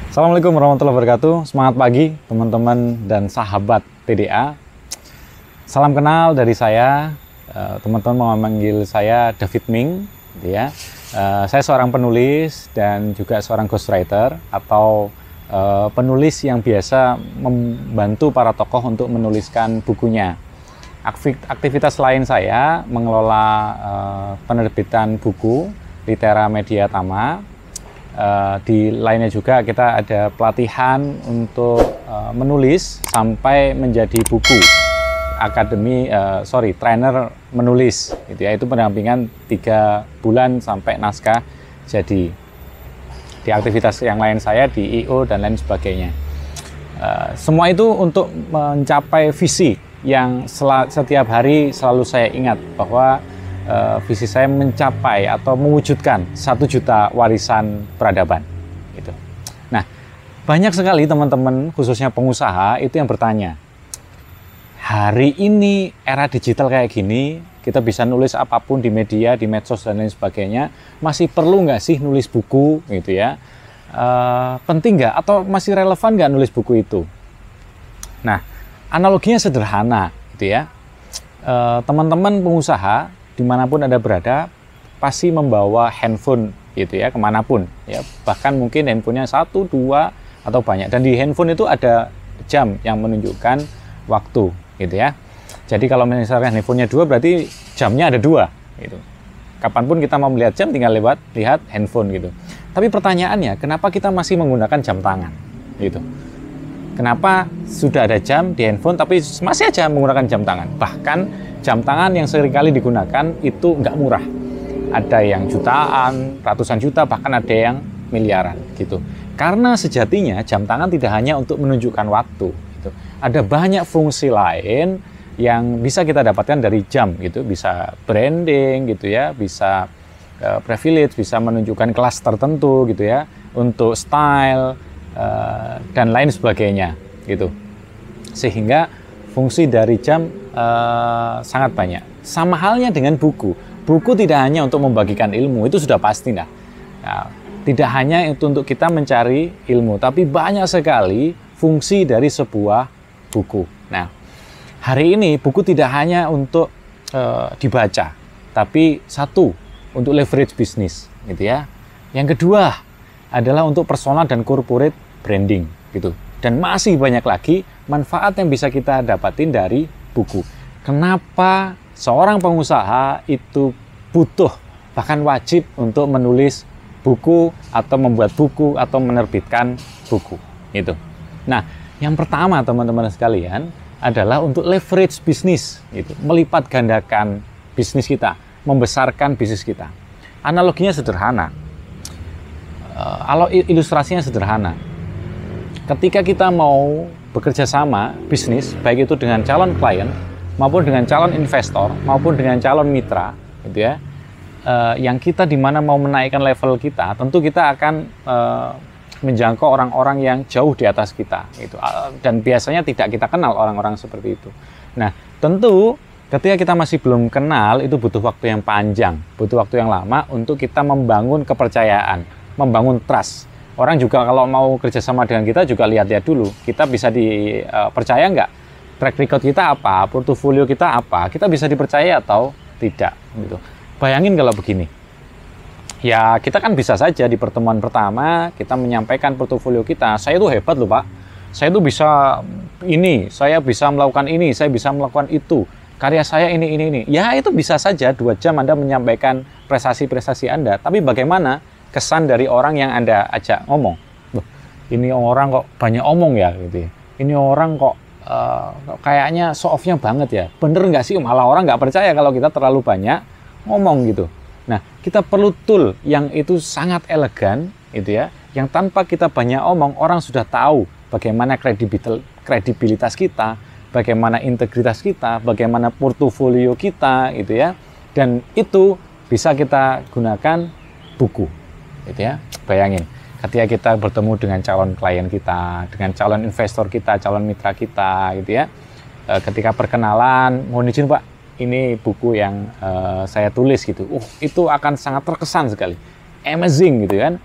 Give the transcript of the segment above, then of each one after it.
Assalamualaikum warahmatullahi wabarakatuh. Semangat pagi teman-teman dan sahabat TDA. Salam kenal dari saya. Teman-teman mau memanggil saya David Ming, gitu ya. Saya seorang penulis dan juga seorang ghostwriter atau penulis yang biasa membantu para tokoh untuk menuliskan bukunya. Aktivitas lain saya mengelola penerbitan buku Litera Media Tama. Di lainnya juga kita ada pelatihan untuk menulis sampai menjadi buku, trainer menulis, gitu ya. Itu pendampingan 3 bulan sampai naskah jadi. Di aktivitas yang lain saya di IO dan lain sebagainya. Semua itu untuk mencapai visi yang setiap hari selalu saya ingat bahwa visi saya mencapai atau mewujudkan 1 juta warisan peradaban. Gitu. Nah, banyak sekali teman-teman, khususnya pengusaha, itu yang bertanya, hari ini era digital kayak gini, kita bisa nulis apapun di media, di medsos dan lain sebagainya, masih perlu nggak sih nulis buku, gitu ya? Penting nggak atau masih relevan nggak nulis buku itu? Nah, analoginya sederhana, gitu ya. Teman-teman pengusaha dimanapun Anda berada, pasti membawa handphone gitu ya, kemanapun ya, bahkan mungkin handphonenya 1, 2 atau banyak, dan di handphone itu ada jam yang menunjukkan waktu gitu ya. Jadi kalau misalkan handphonenya 2 berarti jamnya ada 2 gitu. Kapanpun kita mau melihat jam tinggal lihat handphone gitu. Tapi pertanyaannya, kenapa kita masih menggunakan jam tangan gitu? Kenapa sudah ada jam di handphone tapi masih aja menggunakan jam tangan? Bahkan jam tangan yang seringkali digunakan itu nggak murah. Ada yang jutaan, ratusan juta, bahkan ada yang miliaran gitu. Karena sejatinya jam tangan tidak hanya untuk menunjukkan waktu gitu. Ada banyak fungsi lain yang bisa kita dapatkan dari jam gitu. Bisa branding gitu ya, bisa privilege, bisa menunjukkan kelas tertentu gitu ya, untuk style dan lain sebagainya gitu. Sehingga fungsi dari jam sangat banyak. Sama halnya dengan buku. Buku tidak hanya untuk membagikan ilmu, itu sudah pasti nah. Tidak hanya itu untuk kita mencari ilmu, tapi banyak sekali fungsi dari sebuah buku. Nah, hari ini buku tidak hanya untuk dibaca, tapi satu, untuk leverage bisnis gitu ya. Yang kedua adalah untuk personal dan corporate branding gitu. Dan masih banyak lagi manfaat yang bisa kita dapatin dari buku. Kenapa seorang pengusaha itu butuh, bahkan wajib untuk menulis buku atau membuat buku atau menerbitkan buku itu. Nah, yang pertama teman-teman sekalian adalah untuk leverage bisnis gitu, melipat gandakan bisnis kita, membesarkan bisnis kita. Analoginya sederhana. Ilustrasinya sederhana. Ketika kita mau bekerja sama bisnis, baik itu dengan calon klien maupun dengan calon investor maupun dengan calon mitra, gitu ya, yang kita dimana mau menaikkan level kita, tentu kita akan menjangkau orang-orang yang jauh di atas kita, gitu. Dan biasanya tidak kita kenal orang-orang seperti itu. Nah, tentu ketika kita masih belum kenal, itu butuh waktu yang panjang, butuh waktu yang lama untuk kita membangun kepercayaan, membangun trust. Orang juga kalau mau kerjasama dengan kita juga lihat-lihat dulu, kita bisa dipercaya nggak? Track record kita apa? Portofolio kita apa? Kita bisa dipercaya atau tidak? Gitu. Bayangin kalau begini, ya kita kan bisa saja di pertemuan pertama kita menyampaikan portofolio kita. Saya itu hebat loh Pak, saya itu bisa ini, saya bisa melakukan ini, saya bisa melakukan itu. Karya saya ini. Ya itu bisa saja 2 jam Anda menyampaikan prestasi-prestasi Anda. Tapi bagaimana kesan dari orang yang Anda ajak ngomong? Ini orang kok banyak omong ya gitu ya. Ini orang kok kayaknya show off-nya banget ya. Bener nggak sih? Malah orang nggak percaya kalau kita terlalu banyak ngomong gitu. Nah, kita perlu tool yang itu sangat elegan gitu ya. Yang tanpa kita banyak omong, orang sudah tahu bagaimana kredibilitas kita, bagaimana integritas kita, bagaimana portofolio kita gitu ya. Dan itu bisa kita gunakan buku. Gitu ya. Bayangin, ketika kita bertemu dengan calon klien kita, dengan calon investor kita, calon mitra kita, gitu ya. Ketika perkenalan, mohon izin Pak, ini buku yang saya tulis gitu. Itu akan sangat terkesan sekali, amazing gitu kan.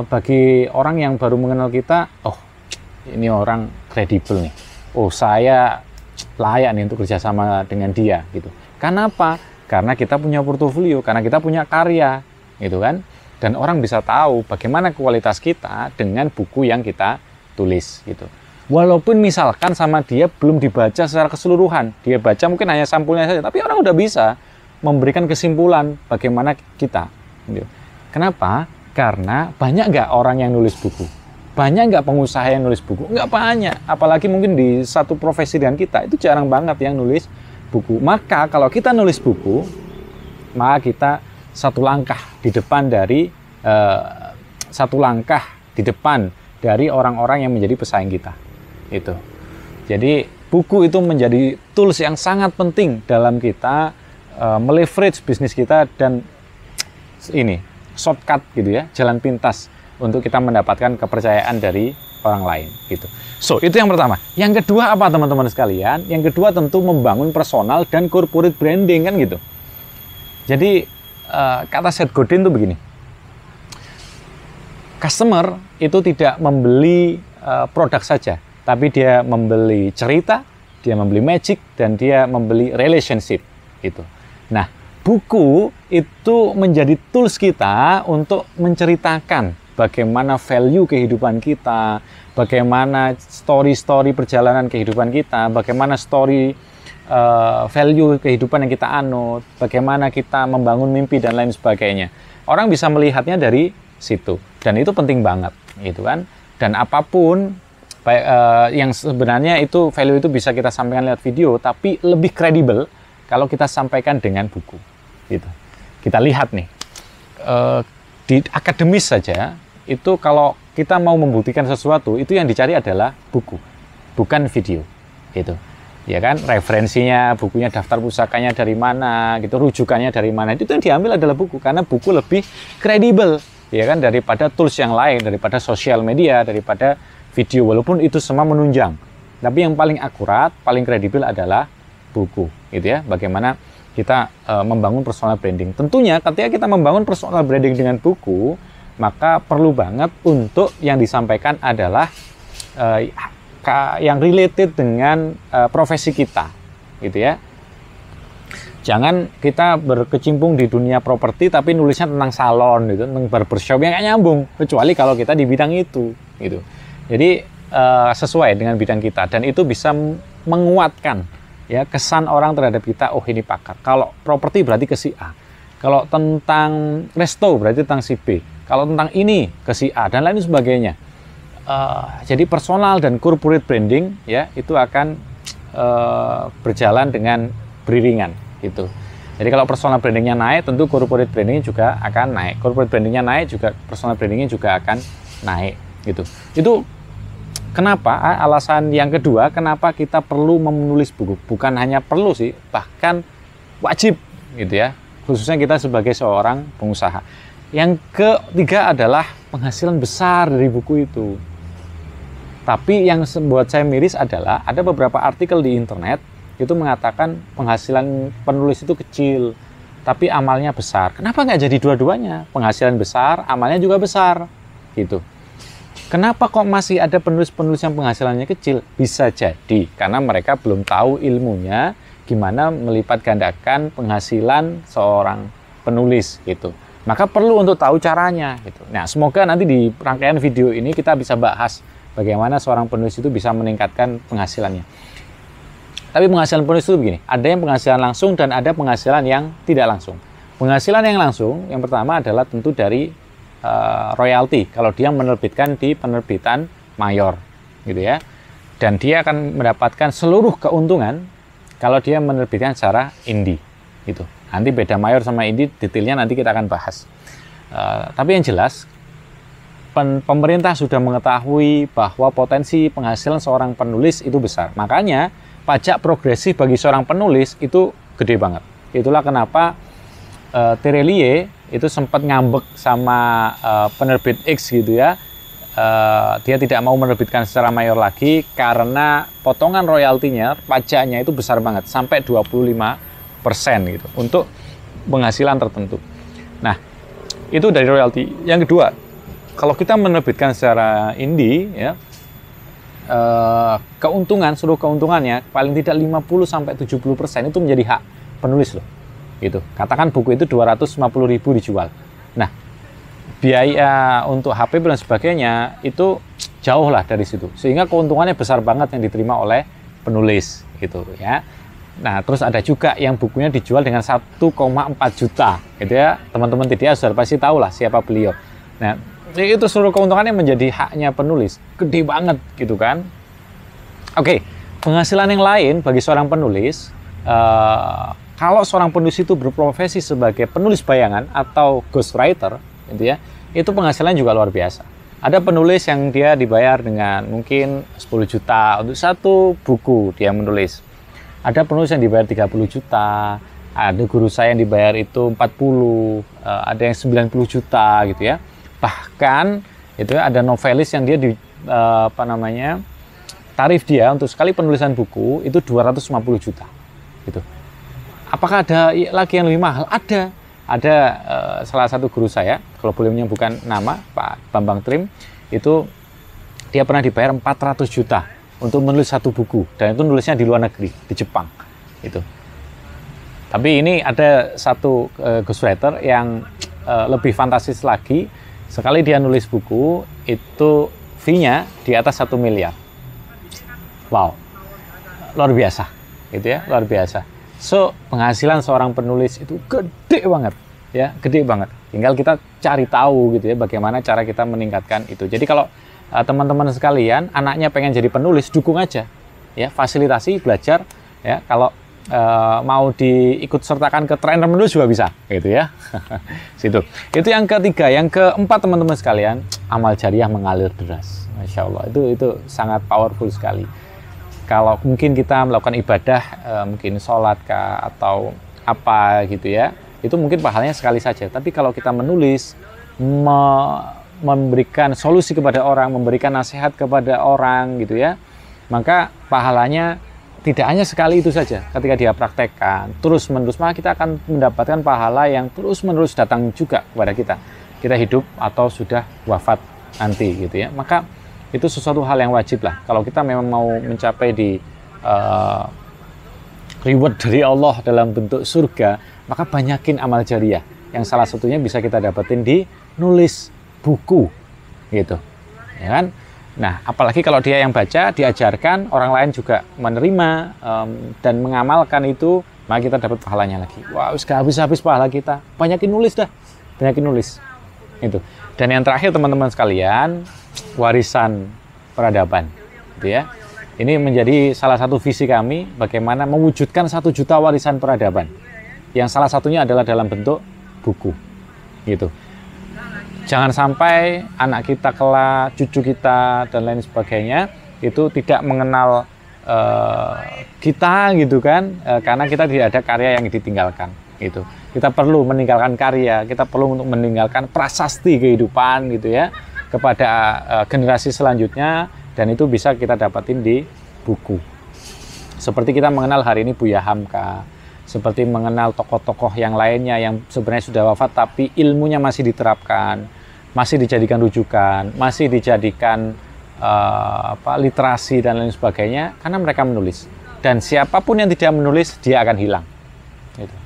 bagi orang yang baru mengenal kita, oh ini orang kredibel nih, oh saya layak nih untuk kerjasama dengan dia gitu. Karena apa? Karena kita punya portofolio, karena kita punya karya gitu kan, dan orang bisa tahu bagaimana kualitas kita dengan buku yang kita tulis gitu. Walaupun misalkan sama dia belum dibaca secara keseluruhan, dia baca mungkin hanya sampulnya saja, tapi orang udah bisa memberikan kesimpulan bagaimana kita gitu. Kenapa? Karena banyak nggak orang yang nulis buku? Banyak nggak pengusaha yang nulis buku? Nggak banyak. Apalagi mungkin di satu profesi dengan kita, itu jarang banget yang nulis buku. Maka kalau kita nulis buku, maka kita satu langkah di depan dari orang-orang yang menjadi pesaing kita. Itu. Jadi buku itu menjadi tools yang sangat penting dalam kita meleverage bisnis kita dan ini shortcut gitu ya, jalan pintas untuk kita mendapatkan kepercayaan dari orang lain gitu. So, itu yang pertama. Yang kedua apa teman-teman sekalian? Yang kedua tentu membangun personal dan corporate branding kan gitu. Jadi kata Seth Godin itu begini. Customer itu tidak membeli produk saja, tapi dia membeli cerita, dia membeli magic, dan dia membeli relationship gitu. Nah, buku itu menjadi tools kita untuk menceritakan bagaimana value kehidupan kita, bagaimana story-story perjalanan kehidupan kita, bagaimana story value kehidupan yang kita anut, bagaimana kita membangun mimpi dan lain sebagainya. Orang bisa melihatnya dari situ, dan itu penting banget, gitu kan. Dan apapun yang sebenarnya itu value itu bisa kita sampaikan lewat video, tapi lebih kredibel kalau kita sampaikan dengan buku, gitu. Kita lihat nih di akademis saja itu kalau kita mau membuktikan sesuatu itu yang dicari adalah buku, bukan video, gitu. Ya kan, referensinya, bukunya, daftar pusakanya dari mana, gitu, rujukannya dari mana, itu yang diambil adalah buku, karena buku lebih kredibel, ya kan, daripada tools yang lain, daripada sosial media, daripada video, walaupun itu semua menunjang. Tapi yang paling akurat, paling kredibel adalah buku, gitu ya. Bagaimana kita membangun personal branding. Tentunya ketika kita membangun personal branding dengan buku, maka perlu banget untuk yang disampaikan adalah yang related dengan profesi kita, gitu ya. Jangan kita berkecimpung di dunia properti tapi nulisnya tentang salon, gitu, tentang barbershop, yang nggak nyambung, kecuali kalau kita di bidang itu, gitu. Jadi sesuai dengan bidang kita, dan itu bisa menguatkan ya kesan orang terhadap kita. Oh, ini pakar. Kalau properti berarti ke si A. Kalau tentang resto berarti tentang si B. Kalau tentang ini ke si A dan lain sebagainya. Jadi personal dan corporate branding ya itu akan berjalan dengan beriringan gitu. Jadi kalau personal brandingnya naik, tentu corporate brandingnya juga akan naik. Corporate brandingnya naik, juga personal brandingnya juga akan naik gitu. Itu kenapa? Alasan yang kedua, kenapa kita perlu menulis buku? Bukan hanya perlu sih, bahkan wajib gitu ya. Khususnya kita sebagai seorang pengusaha. Yang ketiga adalah penghasilan besar dari buku itu. Tapi yang membuat saya miris adalah ada beberapa artikel di internet itu mengatakan penghasilan penulis itu kecil, tapi amalnya besar. Kenapa nggak jadi dua-duanya? Penghasilan besar, amalnya juga besar, gitu. Kenapa kok masih ada penulis-penulis yang penghasilannya kecil? Bisa jadi karena mereka belum tahu ilmunya gimana melipat gandakan penghasilan seorang penulis, gitu. Maka perlu untuk tahu caranya, gitu. Nah, semoga nanti di rangkaian video ini kita bisa bahas bagaimana seorang penulis itu bisa meningkatkan penghasilannya. Tapi penghasilan penulis itu begini, ada yang penghasilan langsung dan ada penghasilan yang tidak langsung. Penghasilan yang langsung, yang pertama adalah tentu dari royalti, kalau dia menerbitkan di penerbitan mayor, gitu ya. Dan dia akan mendapatkan seluruh keuntungan kalau dia menerbitkan secara indie, gitu. Nanti beda mayor sama indie, detailnya nanti kita akan bahas. Tapi yang jelas, pemerintah sudah mengetahui bahwa potensi penghasilan seorang penulis itu besar. Makanya pajak progresif bagi seorang penulis itu gede banget. Itulah kenapa Terelie itu sempat ngambek sama penerbit X gitu ya. Dia tidak mau menerbitkan secara mayor lagi karena potongan royaltinya, pajaknya itu besar banget, sampai 25% gitu untuk penghasilan tertentu. Nah, itu dari royalti. Yang kedua, Kalau kita menerbitkan secara indie, ya, keuntungan, seluruh keuntungannya paling tidak 50-70% itu menjadi hak penulis loh. Gitu. Katakan buku itu 250.000 dijual. Nah, biaya untuk HP dan sebagainya itu jauh lah dari situ. Sehingga keuntungannya besar banget yang diterima oleh penulis gitu ya. Nah, terus ada juga yang bukunya dijual dengan 1,4 juta gitu ya. Teman-teman TDA sudah pasti tahu lah siapa beliau. Nah, itu seluruh keuntungannya menjadi haknya penulis. Gede banget gitu kan. Oke, penghasilan yang lain bagi seorang penulis, kalau seorang penulis itu berprofesi sebagai penulis bayangan atau ghostwriter gitu ya, itu penghasilan juga luar biasa. Ada penulis yang dia dibayar dengan mungkin 10 juta untuk satu buku dia menulis. Ada penulis yang dibayar 30 juta, ada guru saya yang dibayar itu 40, ada yang 90 juta gitu ya. Bahkan itu ya, ada novelis yang dia tarif dia untuk sekali penulisan buku itu 250 juta gitu. Apakah ada lagi yang lebih mahal? Ada salah satu guru saya, kalau boleh menyebutkan nama, Pak Bambang Trim, itu dia pernah dibayar 400 juta untuk menulis satu buku, dan itu nulisnya di luar negeri, di Jepang itu. Tapi ini ada satu ghostwriter yang lebih fantastis lagi. Sekali dia nulis buku itu fee-nya di atas 1 miliar. Wow, luar biasa gitu ya, luar biasa. So, penghasilan seorang penulis itu gede banget, ya, gede banget. Tinggal kita cari tahu gitu ya, bagaimana cara kita meningkatkan itu. Jadi kalau teman-teman sekalian, anaknya pengen jadi penulis, dukung aja, ya, fasilitasi belajar, ya. Kalau mau diikut sertakan ke trainer menulis juga bisa, gitu ya. Situ. Itu yang ketiga. Yang keempat, teman-teman sekalian, amal jariah mengalir deras. Masya Allah, itu sangat powerful sekali. Kalau mungkin kita melakukan ibadah, mungkin sholat kah, atau apa gitu ya, itu mungkin pahalanya sekali saja. Tapi kalau kita menulis, memberikan solusi kepada orang, memberikan nasihat kepada orang gitu ya, maka pahalanya tidak hanya sekali itu saja. Ketika dia praktekkan terus-menerus, maka kita akan mendapatkan pahala yang terus-menerus datang juga kepada kita. Kita hidup atau sudah wafat nanti gitu ya. Maka itu sesuatu hal yang wajib lah. Kalau kita memang mau mencapai di reward dari Allah dalam bentuk surga, maka banyakin amal jariah. Yang salah satunya bisa kita dapetin di nulis buku, gitu, ya kan? Nah, apalagi kalau dia yang baca, diajarkan, orang lain juga menerima dan mengamalkan itu, maka kita dapat pahalanya lagi. Wah, gak habis-habis pahala kita. Banyakin nulis dah, banyakin nulis. Itu. Dan yang terakhir, teman-teman sekalian, warisan peradaban, gitu ya. Ini menjadi salah satu visi kami, bagaimana mewujudkan 1 juta warisan peradaban. Yang salah satunya adalah dalam bentuk buku, gitu. Jangan sampai anak kita kelak, cucu kita, dan lain sebagainya, itu tidak mengenal kita, gitu kan, karena kita tidak ada karya yang ditinggalkan, gitu. Kita perlu meninggalkan karya, kita perlu untuk meninggalkan prasasti kehidupan, gitu ya, kepada generasi selanjutnya, dan itu bisa kita dapatin di buku. Seperti kita mengenal hari ini Buya Hamka, seperti mengenal tokoh-tokoh yang lainnya yang sebenarnya sudah wafat tapi ilmunya masih diterapkan, masih dijadikan rujukan, masih dijadikan literasi dan lain sebagainya, karena mereka menulis. Dan siapapun yang tidak menulis, dia akan hilang. Gitu.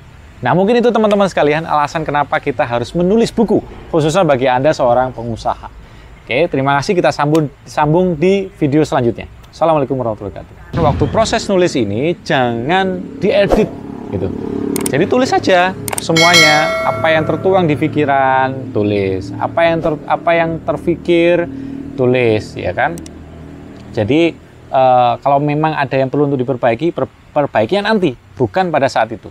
Nah, mungkin itu teman-teman sekalian alasan kenapa kita harus menulis buku, khususnya bagi Anda seorang pengusaha. Oke, terima kasih, kita sambung di video selanjutnya. Assalamualaikum warahmatullahi wabarakatuh. Waktu proses nulis ini jangan diedit gitu. Jadi tulis saja semuanya, apa yang tertuang di pikiran tulis, apa yang terfikir tulis, ya kan. Jadi kalau memang ada yang perlu untuk diperbaiki, perbaikinya nanti, bukan pada saat itu.